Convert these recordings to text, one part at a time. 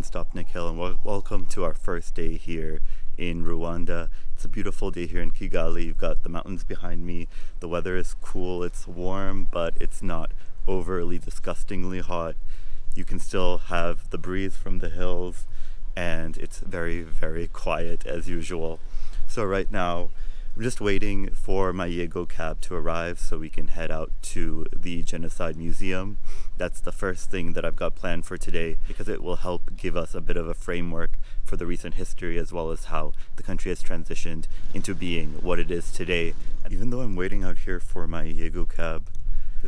Stop Nikhil, and welcome to our first day here in Rwanda. It's a beautiful day here in Kigali. You've got the mountains behind me. The weather is cool, it's warm, but it's not overly disgustingly hot. You can still have the breeze from the hills, and it's very, very quiet as usual. So right now, I'm just waiting for my Yego cab to arrive so we can head out to the Genocide Museum. That's the first thing that I've got planned for today because it will help give us a bit of a framework for the recent history as well as how the country has transitioned into being what it is today. And even though I'm waiting out here for my Yego cab,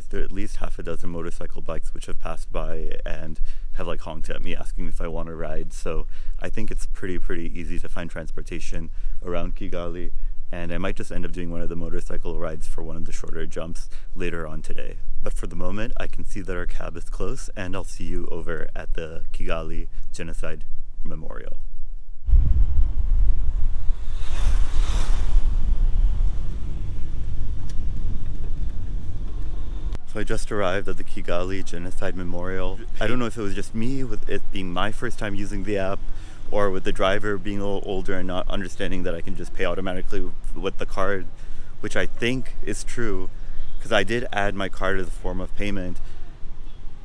there are at least half a dozen motorcycle bikes which have passed by and have honked at me asking me if I want to ride. So I think it's pretty easy to find transportation around Kigali. And I might just end up doing one of the motorcycle rides for one of the shorter jumps later on today. But for the moment, I can see that our cab is close, and I'll see you over at the Kigali Genocide Memorial. So I just arrived at the Kigali Genocide Memorial. I don't know if it was just me, with it being my first time using the app, or with the driver being a little older and not understanding that I can just pay automatically with the card, which I think is true, because I did add my card as a form of payment,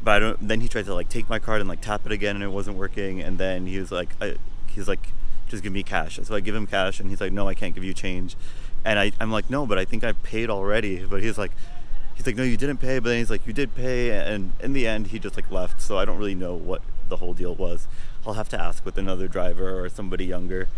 but then he tried to take my card and tap it again and it wasn't working, and then he was like, just give me cash. And so I give him cash and he's like, no, I can't give you change. And I'm like, no, but I think I paid already. But he's like, no, you didn't pay. But then he's like, you did pay. And in the end, he just left. So I don't really know what the whole deal was. I'll have to ask with another driver or somebody younger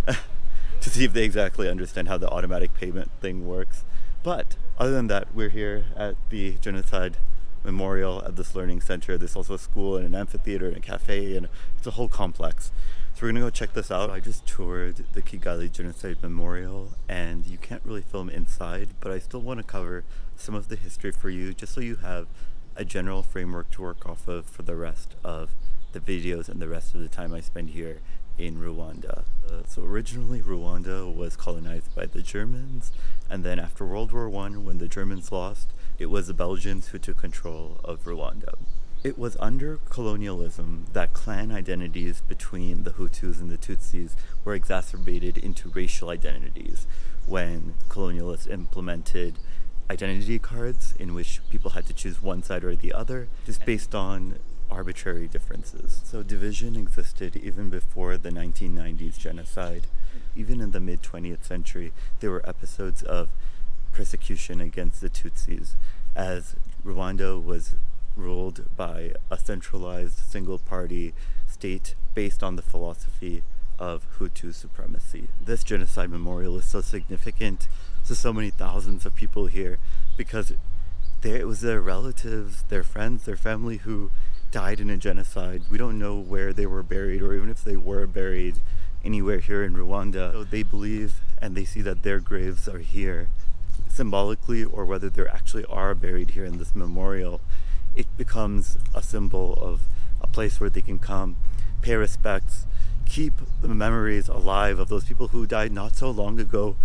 to see if they exactly understand how the automatic payment thing works. But other than that, we're here at the Genocide Memorial at this learning center. There's also a school and an amphitheater and a cafe, and it's a whole complex. So we're gonna go check this out. I just toured the Kigali Genocide Memorial, and you can't really film inside, but I still want to cover some of the history for you, just so you have a general framework to work off of for the rest of the videos and the rest of the time I spend here in Rwanda. So originally Rwanda was colonized by the Germans, and then after World War I, when the Germans lost, it was the Belgians who took control of Rwanda. It was under colonialism that clan identities between the Hutus and the Tutsis were exacerbated into racial identities when colonialists implemented identity cards in which people had to choose one side or the other just based on arbitrary differences. So division existed even before the 1990s genocide. Even in the mid-20th century, there were episodes of persecution against the Tutsis as Rwanda was ruled by a centralized single-party state based on the philosophy of Hutu supremacy. This genocide memorial is so significant to so many thousands of people here because it was their relatives, their friends, their family who died in a genocide. We don't know where they were buried, or even if they were buried anywhere here in Rwanda. So they believe and they see that their graves are here symbolically, or whether they actually are buried here in this memorial. It becomes a symbol of a place where they can come, pay respects, keep the memories alive of those people who died not so long ago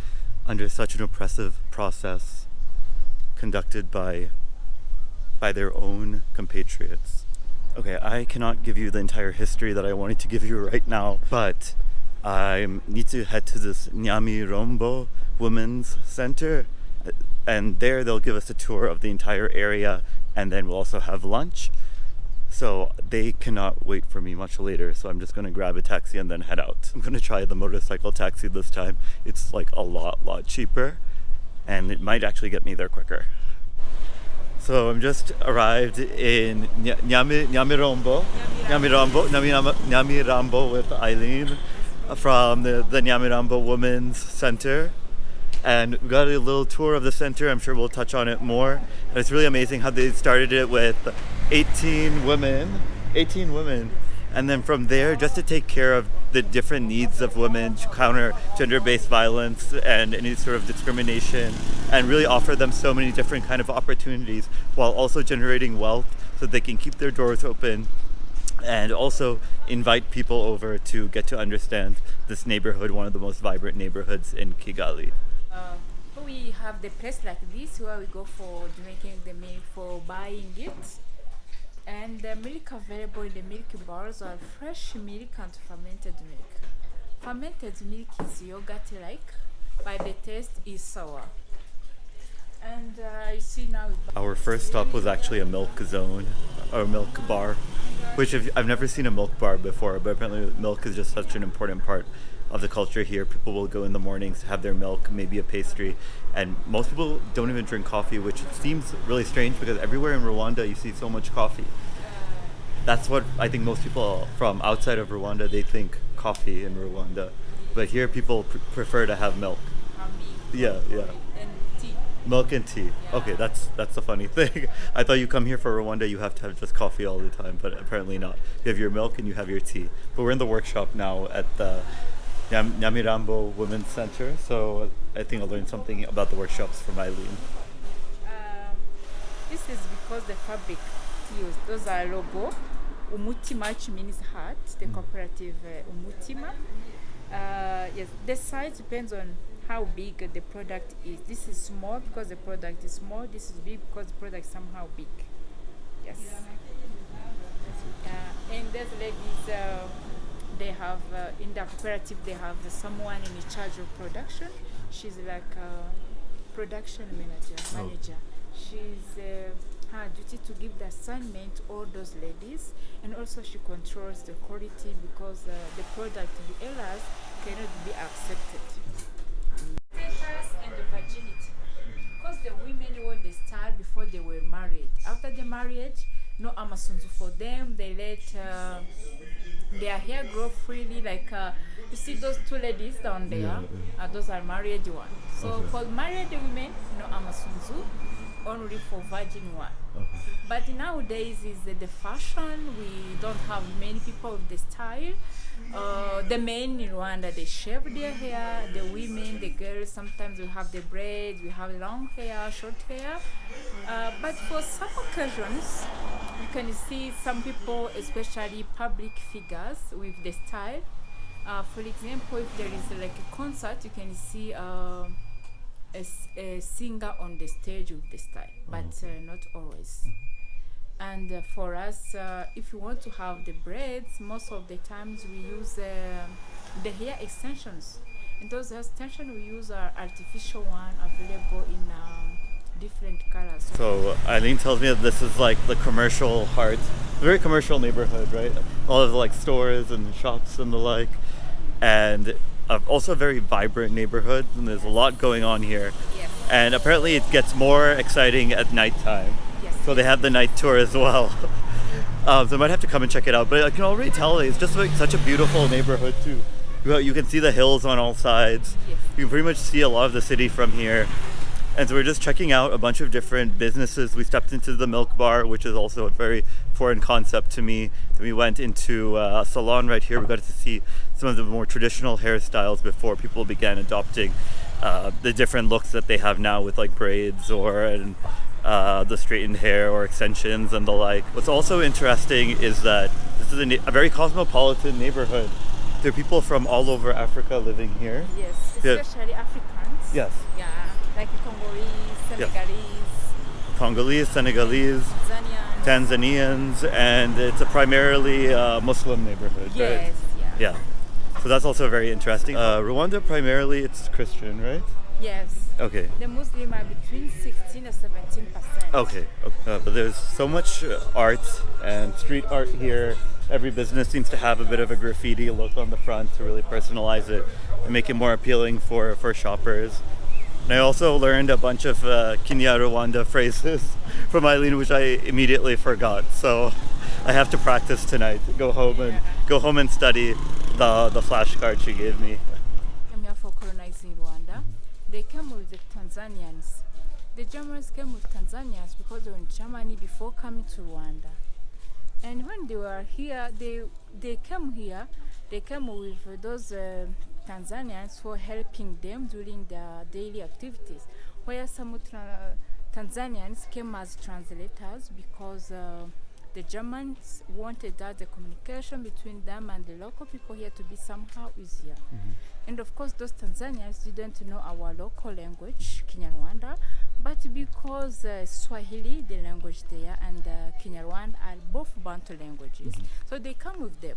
under such an oppressive process conducted by their own compatriots. Okay, I cannot give you the entire history that I wanted to give you right now, but I need to head to this Nyamirombo Women's Center, and there they'll give us a tour of the entire area, and then we'll also have lunch. So they cannot wait for me much later, so I'm just going to grab a taxi and then head out. I'm going to try the motorcycle taxi this time. It's a lot cheaper, and it might actually get me there quicker. So I'm just arrived in Nyamirambo with Eileen from the Nyamirambo Women's Center. And we got a little tour of the center. I'm sure we'll touch on it more. And it's really amazing how they started it with 18 women. And then from there, just to take care of the different needs of women, to counter gender-based violence and any sort of discrimination, and really offer them so many different kind of opportunities while also generating wealth so they can keep their doors open and also invite people over to get to understand this neighborhood, one of the most vibrant neighborhoods in Kigali. We have the place like this where we go for drinking the milk, for buying it. And the milk available in the milk bars are fresh milk and fermented milk. Fermented milk is yogurt-like, but the taste is sour. And you see now. Our first stop was actually a milk zone, or a milk bar, which I've never seen a milk bar before, but apparently milk is just such an important part of the culture here. People will go in the mornings to have their milk, maybe a pastry, and most people don't even drink coffee, which seems really strange because everywhere in Rwanda you see so much coffee. That's what I think most people from outside of Rwanda, they think coffee in Rwanda, but here people prefer to have milk. Yeah, yeah. And tea. Milk and tea. Yeah. Okay, that's the funny thing. I thought you come here for Rwanda, you have to have just coffee all the time, but apparently not. You have your milk and you have your tea. But we're in the workshop now at the Nyamirambo Women's Center, so I think I'll learn something about the workshops from Eileen. This is because the fabric used, those are logo. Umutima, which means heart, the cooperative Umutima. Yes, the size depends on how big the product is. This is small because the product is small. This is big because the product is somehow big. Yes. And these ladies, they have in the cooperative they have someone in charge of production. She's like a production manager. She's her duty to give the assignment to all those ladies, and also she controls the quality because the product, the errors cannot be accepted. Status and the virginity, because the women were the style before they were married. After the marriage, no amasunzu for them. They let their hair grow freely. Like you see those two ladies down there, those are married ones. So for married women, no amasunzu, only for virgin one. But nowadays is the fashion. We don't have many people with the style. The men in Rwanda, they shave their hair. The women, the girls, sometimes we have the braids, we have long hair, short hair. But for some occasions, you can see some people, especially public figures, with the style. For example, if there is like a concert, you can see a singer on the stage with the style, but not always. And for us, if you want to have the braids, most of the times we use the hair extensions. And those hair extensions we use are artificial one available in different colors. So Eileen tells me that this is like the commercial heart, a very commercial neighborhood, right? All of the like stores and shops and the like, and also a very vibrant neighborhood, and there's a lot going on here. Yes. And apparently it gets more exciting at nighttime. Yes. So they have the night tour as well. So I might have to come and check it out. But I can already tell it's just like such a beautiful neighborhood too. You can see the hills on all sides. Yes. You can pretty much see a lot of the city from here. And so we're just checking out a bunch of different businesses. We stepped into the milk bar, which is also a very foreign concept to me. Then we went into a salon right here. We got to see some of the more traditional hairstyles before people began adopting the different looks that they have now with like braids or the straightened hair or extensions and the like. What's also interesting is that this is a very cosmopolitan neighborhood. There are people from all over Africa living here. Yes, especially Africans. Yes. Yeah, like Congolese, Senegalese, Tanzanians, and it's a primarily Muslim neighborhood, right? Yes, yeah. So that's also very interesting. Rwanda primarily it's Christian, right? Yes. Okay. The Muslims are between 16 and 17%. Okay. But there's so much art and street art here. Every business seems to have a bit of a graffiti look on the front to really personalize it and make it more appealing for shoppers. And I also learned a bunch of Kinyarwanda phrases from Eileen, which I immediately forgot. So I have to practice tonight. Go home and study the flashcard she gave me. Came here for colonizing Rwanda. They came with the Tanzanians. The Germans came with Tanzanians because they were in Germany before coming to Rwanda. And when they were here, they came here. They came with those Tanzanians for helping them during their daily activities. Where some Tanzanians came as translators because the Germans wanted that the communication between them and the local people here to be somehow easier. And of course, those Tanzanians didn't know our local language, Kinyarwanda, but because Swahili, the language there, and Kinyarwanda are both Bantu languages, so they come with them.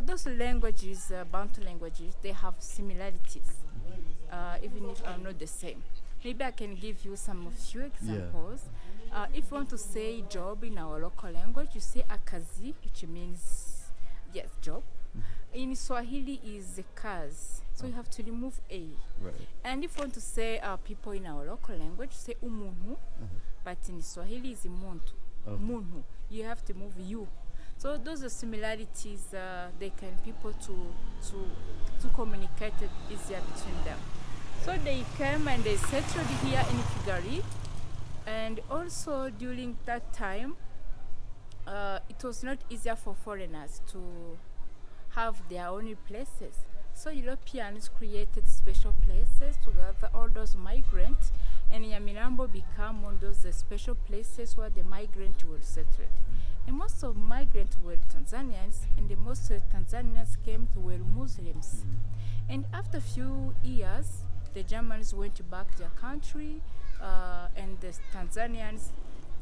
Those languages, Bantu languages, they have similarities, even if are not the same. Maybe I can give you some of few examples. If you want to say job in our local language, you say akazi, which means, yes, job. In Swahili is kazi, so you have to remove a. Right. And if you want to say people in our local language, say umuntu, but in Swahili is muntu. Muntu. You have to move you. So those are similarities. They can people to communicate it easier between them. So they came and they settled here in Kigali, and also during that time, it was not easier for foreigners to have their own places. So Europeans created special places to gather all those migrants, and Nyamirambo became one of those special places where the migrants were settled. And most of migrants were Tanzanians, and the most Tanzanians came to were Muslims. And after a few years, the Germans went back to their country, and the Tanzanians,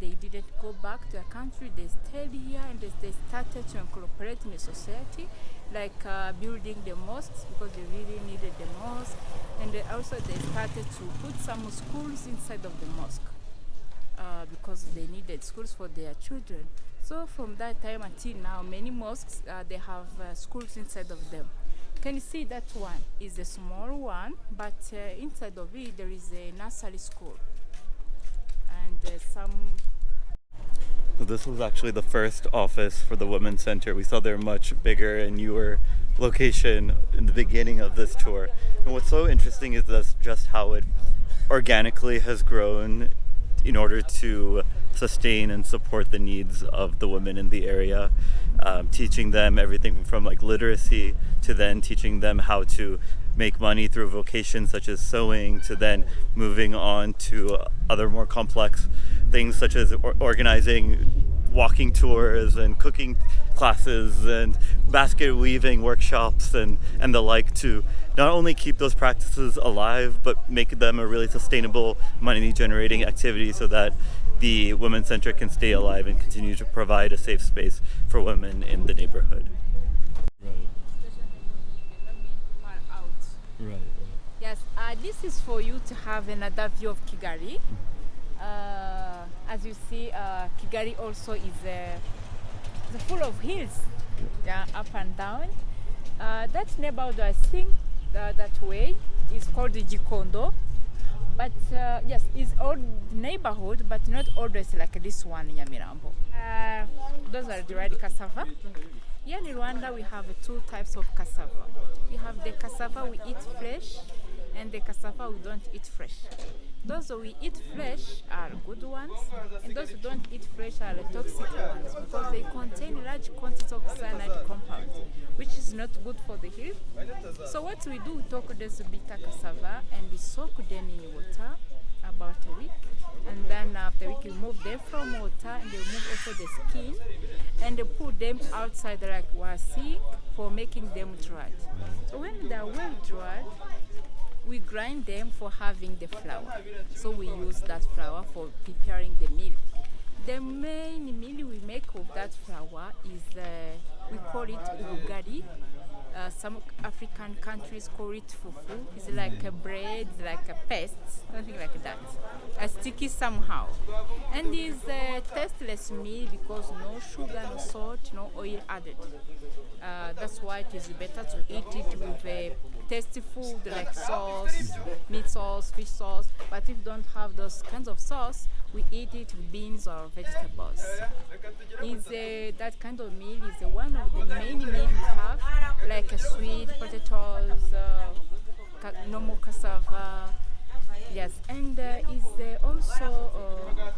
they didn't go back to their country. They stayed here, and they started to incorporate in the society, like building the mosques, because they really needed the mosque. And also they started to put some schools inside of the mosque, because they needed schools for their children. So from that time until now, many mosques, they have schools inside of them. Can you see that one is a small one, but inside of it there is a nursery school and some. So this was actually the first office for the Women's Center. We saw their much bigger and newer location in the beginning of this tour. And what's so interesting is this, just how it organically has grown in order to sustain and support the needs of the women in the area, teaching them everything from like literacy to then teaching them how to make money through vocations such as sewing, to then moving on to other more complex things such as organizing walking tours and cooking classes and basket weaving workshops and the like, to not only keep those practices alive but make them a really sustainable money generating activity so that the Women's Center can stay alive and continue to provide a safe space for women in the neighborhood. Right. Yes, this is for you to have another view of Kigali. As you see, Kigali also is full of hills, up and down. That neighborhood, I think, that way is called Gikondo. But yes, it's old neighborhood, but not always like this one in Nyamirambo. Those are dried cassava. Here in Rwanda, we have two types of cassava. We have the cassava we eat fresh, and the cassava we don't eat fresh. Those we eat fresh are good ones, and those who don't eat fresh are the toxic ones because they contain large quantities of cyanide compounds, which is not good for the health. So what we do, we take those bitter cassava and we soak them in water about a week, and then after a week we remove them from water and they remove also the skin, and they put them outside like we're seeing for making them dried. So when they're well dried, we grind them for having the flour. So we use that flour for preparing the meal. The main meal we make of that flour is, we call it ugari. Some African countries call it fufu. It's like a bread, like a paste, something like that. Sticky somehow. And it's a tasteless meal because no sugar, no salt, no oil added. That's why it is better to eat it with a tasty food like sauce, meat sauce, fish sauce. But if you don't have those kinds of sauce, we eat it with beans or vegetables. That kind of meal is one of the main meals we have, like sweet potatoes, normal cassava. Yes, and is also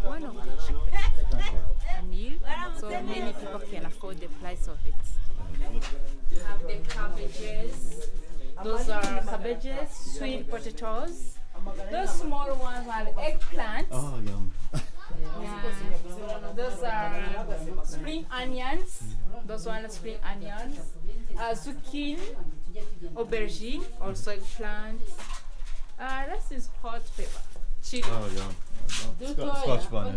one of the cheapest meal, so many people can afford the price of it. You have the cabbages. Those are cabbages, sweet potatoes. Those small ones are eggplants. Oh, yum. Yeah. Those are spring onions. Those ones are spring onions. Zucchini. aubergine, also eggplant. This is hot pepper, chili. Oh yeah. Scotch bonnet.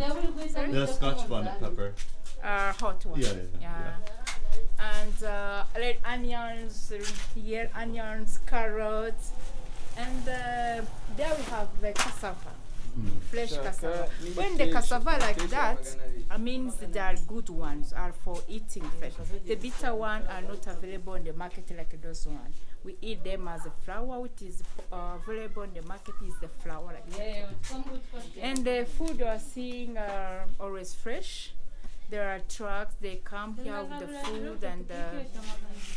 Yeah, Scotch bonnet pepper. Hot one. Yeah. And red onions, here onions, carrots, and there we have the cassava, fresh cassava. When the cassava like that, means they are good ones, are for eating fresh. The bitter one are not available in the market like those ones. We eat them as a flour, which is available in the market is the flour like that. And the food you are seeing are always fresh. There are trucks, they come here with the food, and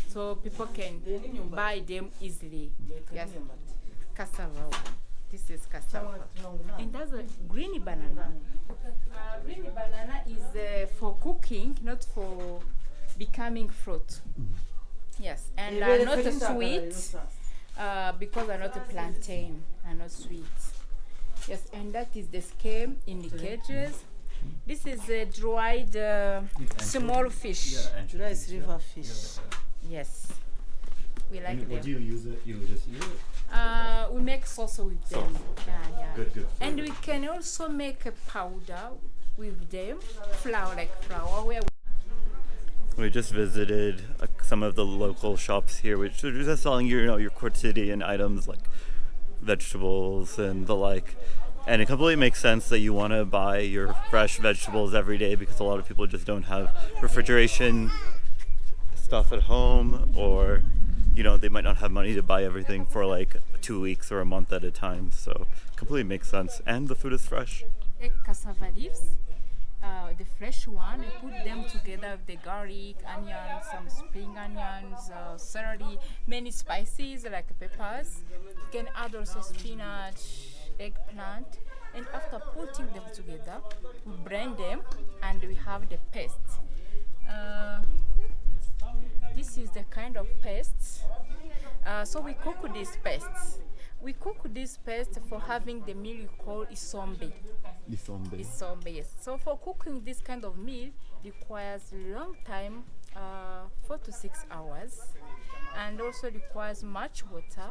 so people can buy them easily. Yes, cassava. This is cassava. And that's a green banana. Green banana is for cooking, not for becoming fruit. Yes, and are not sweet because are not a plantain, are not sweet. Yes, and that is the scale in the cages. This is a dried small fish. Dried river fish. Yes, we like them. What do you use it? You just use it? We make sauce with them. Yeah. Good food. And we can also make a powder with them, flour. Where We just visited some of the local shops here, which are just selling your quotidian items like vegetables and the like. And it completely makes sense that you want to buy your fresh vegetables every day because a lot of people just don't have refrigeration stuff at home, or they might not have money to buy everything for like 2 weeks or a month at a time. So completely makes sense, and the food is fresh. take cassava leaves, the fresh one, and put them together with the garlic, onions, some spring onions, celery, many spices like peppers. You can add also spinach, eggplant, and after putting them together, we blend them and we have the paste. This is the kind of paste. So we cook this paste. We cook this paste for having the meal we call isombe. Isombe, yes. So for cooking this kind of meal requires a long time, 4 to 6 hours, and also requires much water.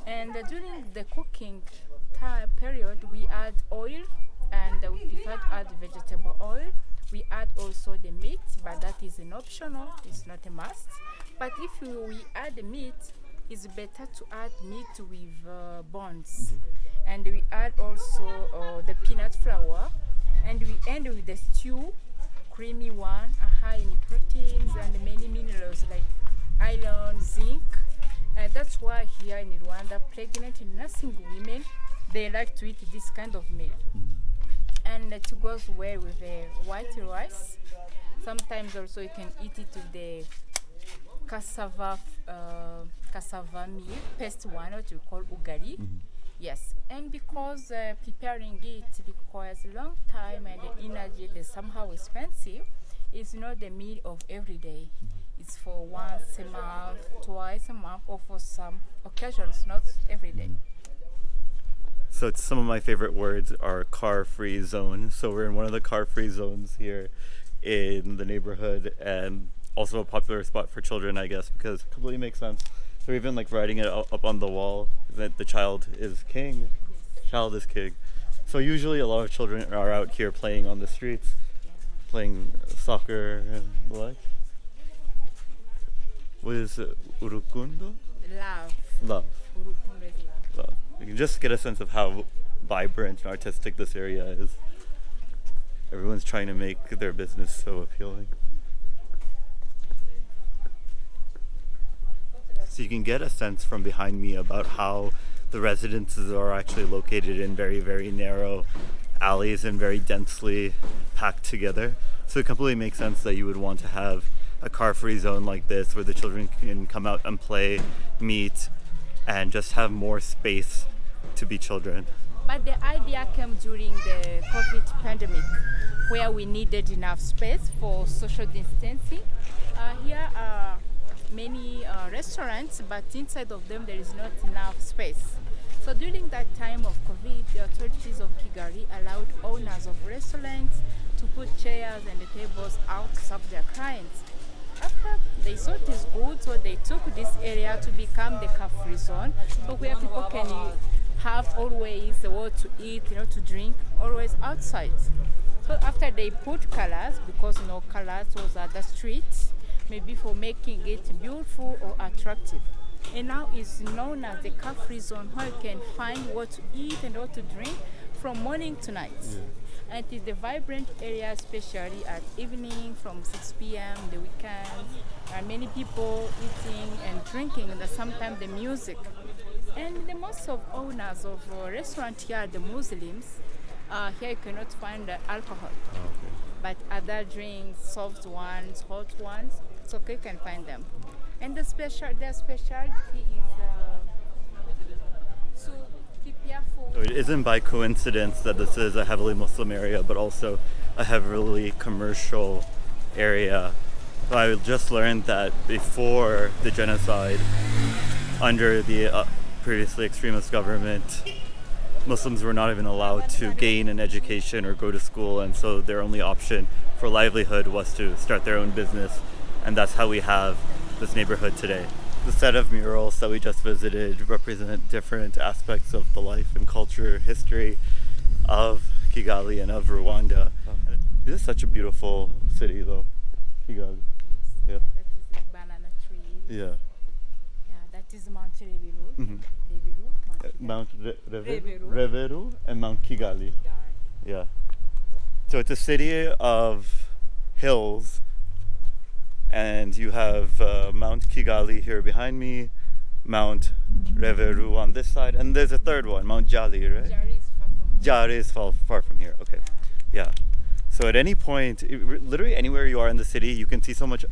And during the cooking time period, we add oil, and we prefer to add vegetable oil. We add also the meat, but that is an optional, it's not a must. But if we add the meat, it's better to add meat with bones. And we add also the peanut flour, and we end with the stew, creamy one, high in proteins and many minerals like iron, zinc. And that's why here in Rwanda, pregnant and nursing women, they like to eat this kind of meal. And it goes well with the white rice. Sometimes also you can eat it with the cassava meal, paste one, what we call ugali. Yes, and because preparing it requires a long time and the energy is somehow expensive, it's not the meal of every day. It's for once a month, twice a month, or for some occasions, not every day. So some of my favorite words are car-free zone. So we're in one of the car-free zones here in the neighborhood, and also a popular spot for children, I guess, because it completely makes sense. They're even like writing it up on the wall that the child is king. Child is king. So usually a lot of children are out here playing on the streets, playing soccer and the like. What is it? Urukundo? Love. Urukundo is love. Love. You can just get a sense of how vibrant and artistic this area is. Everyone's trying to make their business so appealing. So you can get a sense from behind me about how the residences are actually located in very, very narrow alleys and very densely packed together. So it completely makes sense that you would want to have a car-free zone like this where the children can come out and play, meet, and just have more space to be children. But the idea came during the COVID pandemic, where we needed enough space for social distancing. Here are many restaurants, but inside of them there is not enough space. So during that time of COVID, the authorities of Kigali allowed owners of restaurants to put chairs and the tables out to serve their clients. After They saw it is good, so they took this area to become the car-free zone, so where people can have always what to eat, to drink, always outside. So after they put colors, because colors was at the streets, maybe for making it beautiful or attractive. And now it's known as the car-free zone, where you can find what to eat and what to drink from morning to night. Yeah. And it is the vibrant area, especially at evening from 6 p.m. the weekends. There are many people eating and drinking, and sometimes the music. And the most of owners of restaurant here are the Muslims. Here you cannot find alcohol. Okay. But other drinks, soft ones, hot ones, it's okay, you can find them. And their specialty is to prepare for... So it isn't by coincidence that this is a heavily Muslim area, but also a heavily commercial area. So I just learned that before the genocide, under the previously extremist government, Muslims were not even allowed to gain an education or go to school, and so their only option for livelihood was to start their own business, and that's how we have this neighborhood today. The set of murals that we just visited represent different aspects of the life and culture, history of Kigali and of Rwanda. This is such a beautiful city, though, Kigali. Yeah. That is the banana tree. Yeah. That is Mount Reveru. Mm-hmm. Mount Reveru. Reveru and Mount Kigali. Yeah. So it's a city of hills, and you have Mount Kigali here behind me, Mount Reveru on this side, and there's a third one, Mount Jali, right? Jari is far from here. Okay. Yeah. So at any point, literally anywhere you are in the city, you can see so much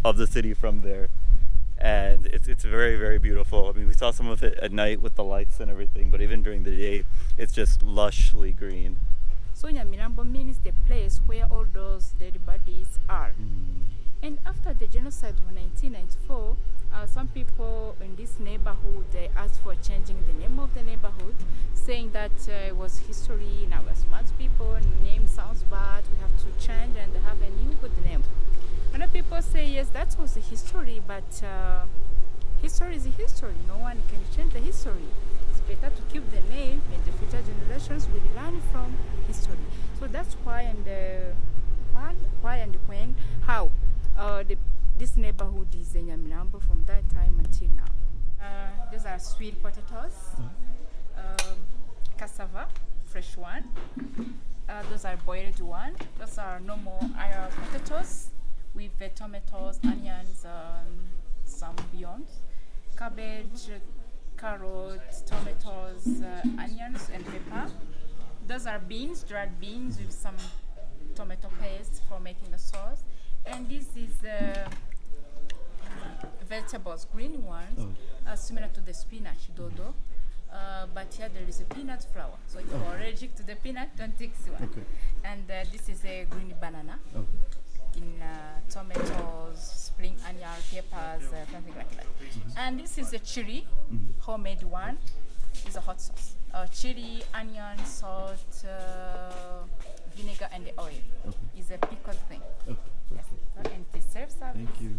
of the city from there. And it's very, very beautiful. I mean, we saw some of it at night with the lights and everything, but even during the day, it's just lushly green. So Nyamirambo means the place where all those dead bodies are. And after the genocide of 1994, some people in this neighborhood, they asked for changing the name of the neighborhood, saying that it was history, now we're smart people, name sounds bad, we have to change and have a new good name. Other people say, yes, that was the history, but history is history. No one can change the history. It's better to keep the name, and the future generations will learn from history. So that's why and when, how this neighborhood is in Nyamirambo from that time until now. These are sweet potatoes, cassava, fresh one. Those are boiled one. Those are normal potatoes with tomatoes, onions, some beyond, cabbage, carrots, tomatoes, onions, and pepper. Those are beans, dried beans with some tomato paste for making the sauce. And this is vegetables, green ones, similar to the spinach, dodo. But here there is a peanut flour. So if you're allergic to the peanut, don't take this one. Okay. And this is a green banana. Okay. In tomatoes, spring onion, peppers, something like that. And this is a chili, homemade one. It's a hot sauce. Chili, onion, salt, vinegar, and the oil. Okay. It's a pickled thing. Okay. Yes. And it serves up. Thank you.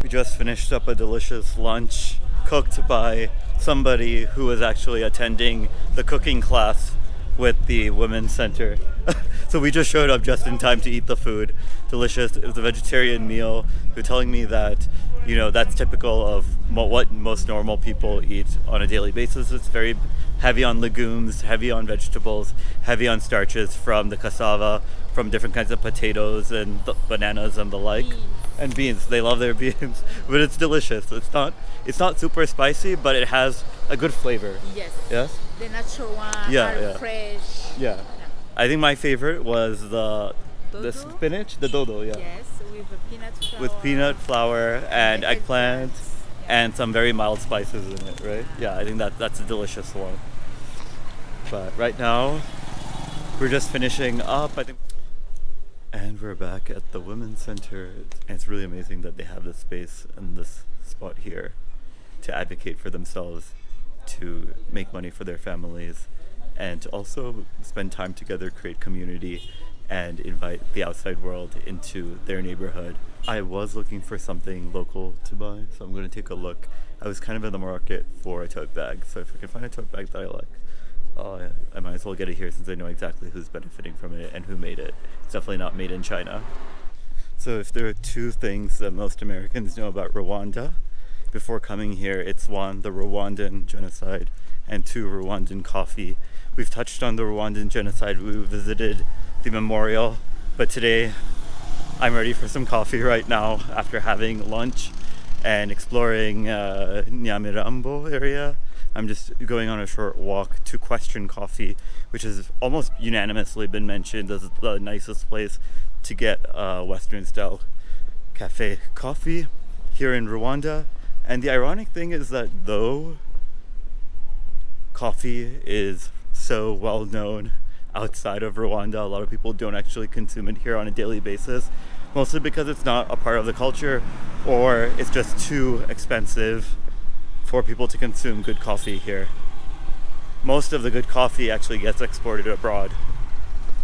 We just finished up a delicious lunch cooked by somebody who was actually attending the cooking class with the Women's Center. So we just showed up just in time to eat the food. Delicious. It was a vegetarian meal. They're telling me that, that's typical of what most normal people eat on a daily basis. It's very heavy on legumes, heavy on vegetables, heavy on starches from the cassava, from different kinds of potatoes and bananas and the like. And beans. They love their beans. But it's delicious. It's not super spicy, but it has a good flavor. Yes? The natural one, fresh. Yeah. I think my favorite was the spinach, the dodo, yeah. Yes, with peanut flour. With peanut flour and eggplant and some very mild spices in it, right? Yeah, I think that's a delicious one. But right now, we're just finishing up, I think. And we're back at the Women's Center. And it's really amazing that they have this space and this spot here to advocate for themselves, to make money for their families, and to also spend time together, create community, and invite the outside world into their neighborhood I was looking for something local to buy, so I'm going to take a look. I was kind of in the market for a tote bag, so if I can find a tote bag that I like, I might as well get it here since I know exactly who's benefiting from it and who made it. It's definitely not made in China. So if there are two things that most Americans know about Rwanda before coming here, it's one, the Rwandan genocide, and two, Rwandan coffee. We've touched on the Rwandan genocide, we visited the memorial, but today I'm ready for some coffee right now after having lunch and exploring Nyamirambo area. I'm just going on a short walk to Question Coffee, which has almost unanimously been mentioned as the nicest place to get Western style cafe coffee here in Rwanda. And the ironic thing is that though coffee is so well known outside of Rwanda, a lot of people don't actually consume it here on a daily basis, mostly because it's not a part of the culture or it's just too expensive for people to consume good coffee here. Most of the good coffee actually gets exported abroad,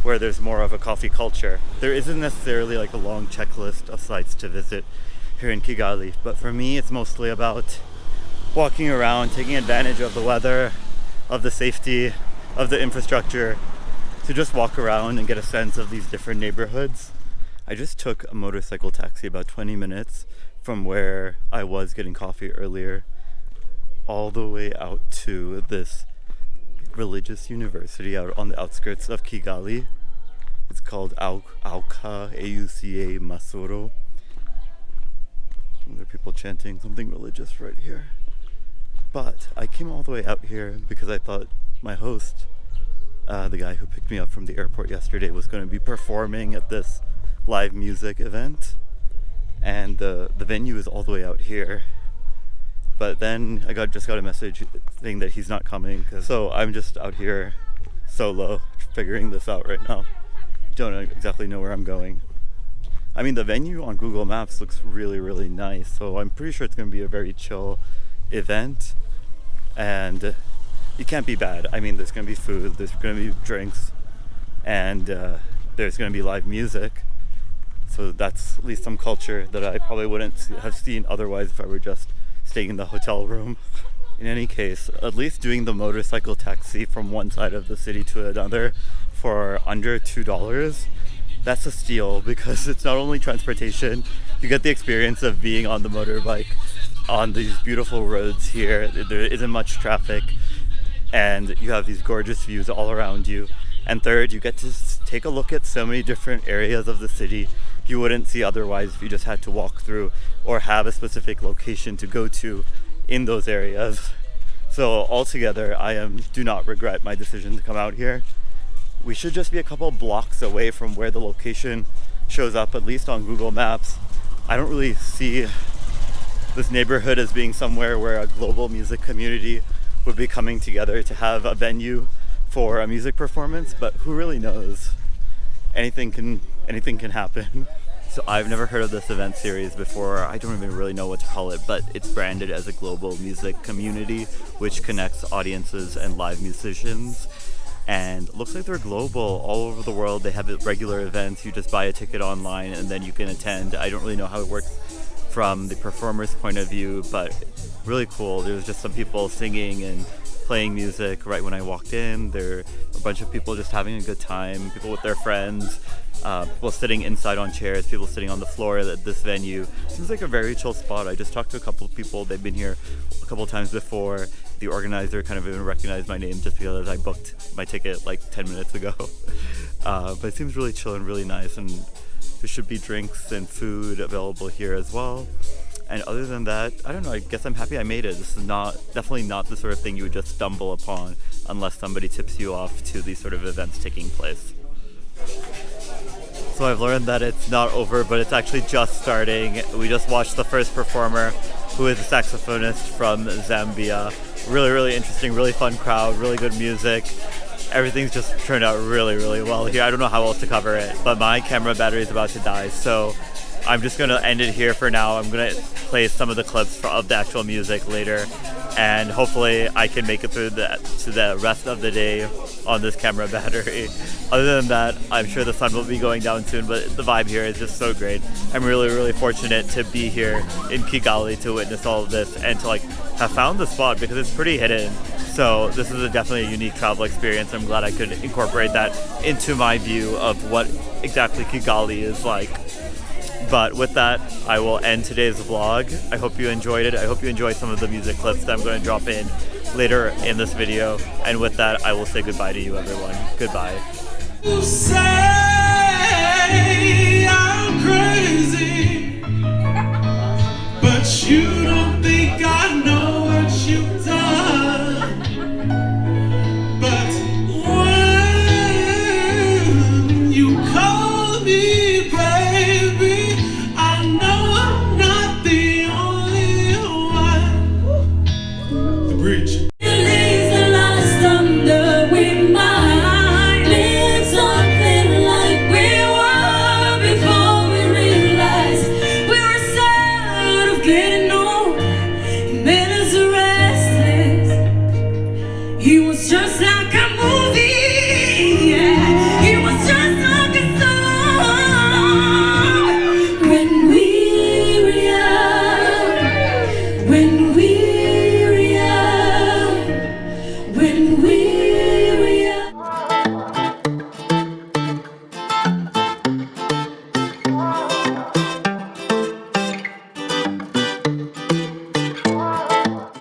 where there's more of a coffee culture. There isn't necessarily like a long checklist of sites to visit here in Kigali, but for me it's mostly about walking around, taking advantage of the weather, of the safety, of the infrastructure, to just walk around and get a sense of these different neighborhoods. I just took a motorcycle taxi about 20 minutes from where I was getting coffee earlier, all the way out to this religious university out on the outskirts of Kigali. It's called Auka, A-U-C-A Masoro. There are people chanting something religious right here. But I came all the way out here because I thought my host, the guy who picked me up from the airport yesterday, was going to be performing at this live music event. And the venue is all the way out here. But then I just got a message saying that he's not coming. So I'm just out here solo, figuring this out right now. Don't exactly know where I'm going. I mean, the venue on Google Maps looks really, really nice. So I'm pretty sure it's going to be a very chill event. And it can't be bad. I mean, there's going to be food, there's going to be drinks, and there's going to be live music. So that's at least some culture that I probably wouldn't have seen otherwise if I were just staying in the hotel room. In any case, at least doing the motorcycle taxi from one side of the city to another for under $2, that's a steal, because it's not only transportation, you get the experience of being on the motorbike on these beautiful roads here. There isn't much traffic and you have these gorgeous views all around you. And third, you get to take a look at so many different areas of the city you wouldn't see otherwise if you just had to walk through or have a specific location to go to in those areas. So altogether, do not regret my decision to come out here. We should just be a couple blocks away from where the location shows up, at least on Google Maps. I don't really see this neighborhood as being somewhere where a global music community would be coming together to have a venue for a music performance, but who really knows? Anything can happen. So I've never heard of this event series before. I don't even really know what to call it, but it's branded as a global music community, which connects audiences and live musicians. And it looks like they're global, all over the world. They have regular events. You just buy a ticket online and then you can attend. I don't really know how it works from the performer's point of view, but really cool. There's just some people singing and playing music right when I walked in. There are a bunch of people just having a good time, people with their friends, people sitting inside on chairs, people sitting on the floor at this venue. Seems like a very chill spot. I just talked to a couple of people. They've been here a couple of times before. The organizer kind of even recognized my name just because I booked my ticket like 10 minutes ago. But it seems really chill and really nice, and there should be drinks and food available here as well. And other than that, I don't know, I guess I'm happy I made it. This is definitely not the sort of thing you would just stumble upon unless somebody tips you off to these sort of events taking place. So I've learned that it's not over, but it's actually just starting. We just watched the first performer, who is a saxophonist from Zambia. Really, really interesting, really fun crowd, really good music. Everything's just turned out really, really well here. I don't know how else to cover it, but my camera battery is about to die, so I'm just going to end it here for now. I'm going to play some of the clips of the actual music later, and hopefully I can make it through to the rest of the day on this camera battery. Other than that, I'm sure the sun will be going down soon, but the vibe here is just so great. I'm really fortunate to be here in Kigali to witness all of this and to like have found the spot because it's pretty hidden. So this is definitely a unique travel experience. I'm glad I could incorporate that into my view of what exactly Kigali is like. But with that, I will end today's vlog. I hope you enjoyed it. I hope you enjoyed some of the music clips that I'm going to drop in later in this video. And with that, I will say goodbye to you, everyone. Goodbye. You say I'm crazy, but you don't think I know what you've done. But when you call me baby, I know I'm not the only one. The bridge.